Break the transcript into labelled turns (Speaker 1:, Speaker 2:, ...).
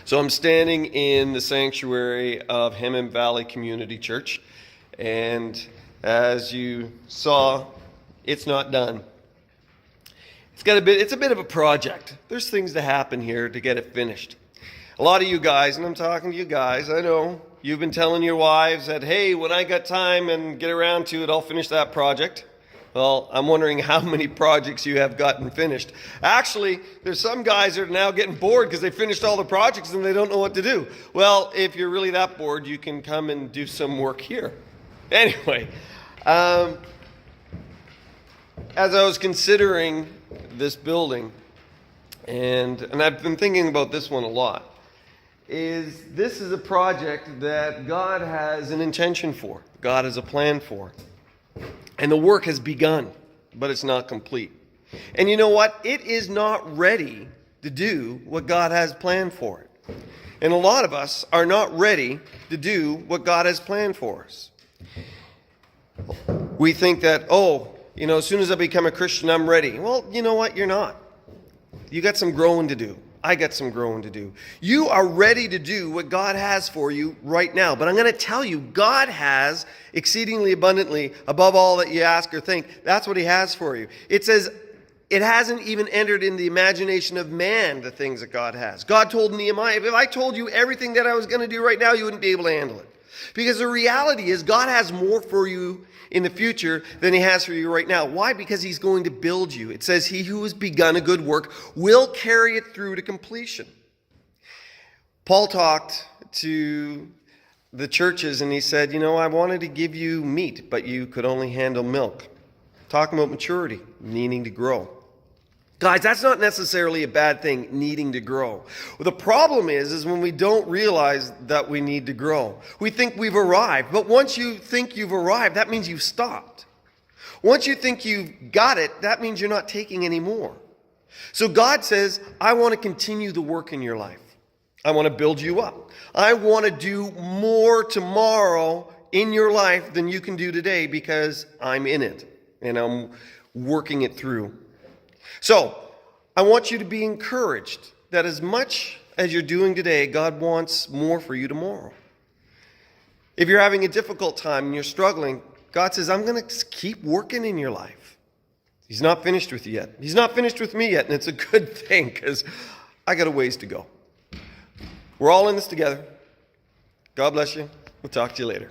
Speaker 1: So I'm standing in the sanctuary of Hemmant Valley Community Church, and as you saw, it's not done. It's a bit of a project. There's things to happen here to get it finished. A lot of you guys, and I'm talking to you guys, I know, you've been telling your wives that, hey, when I got time and get around to it, I'll finish that project. Well, I'm wondering how many projects you have gotten finished. Actually, there's some guys that are now getting bored because they finished all the projects and they don't know what to do. Well, if you're really that bored, you can come and do some work here. Anyway, as I was considering this building, and I've been thinking about this one a lot, this is a project that God has an intention for. God has a plan for. And the work has begun, but it's not complete. And you know what? It is not ready to do what God has planned for it. And a lot of us are not ready to do what God has planned for us. We think that, as soon as I become a Christian, I'm ready. Well, you know what? You're not. You got some growing to do. I got some growing to do. You are ready to do what God has for you right now. But I'm going to tell you, God has exceedingly abundantly above all that you ask or think. That's what He has for you. It says it hasn't even entered in the imagination of man the things that God has. God told Nehemiah, if I told you everything that I was going to do right now, you wouldn't be able to handle it. Because the reality is God has more for you in the future than He has for you right now. Why? Because He's going to build you. It says He who has begun a good work will carry it through to completion. Paul talked to the churches and he said, I wanted to give you meat, but you could only handle milk. Talking about maturity, needing to grow. Guys, that's not necessarily a bad thing, needing to grow. Well, the problem is when we don't realize that we need to grow. We think we've arrived, but once you think you've arrived, that means you've stopped. Once you think you've got it, that means you're not taking any more. So God says, I want to continue the work in your life. I want to build you up. I want to do more tomorrow in your life than you can do today because I'm in it and I'm working it through. So, I want you to be encouraged that as much as you're doing today, God wants more for you tomorrow. If you're having a difficult time and you're struggling, God says, I'm going to keep working in your life. He's not finished with you yet. He's not finished with me yet, and it's a good thing because I got a ways to go. We're all in this together. God bless you. We'll talk to you later.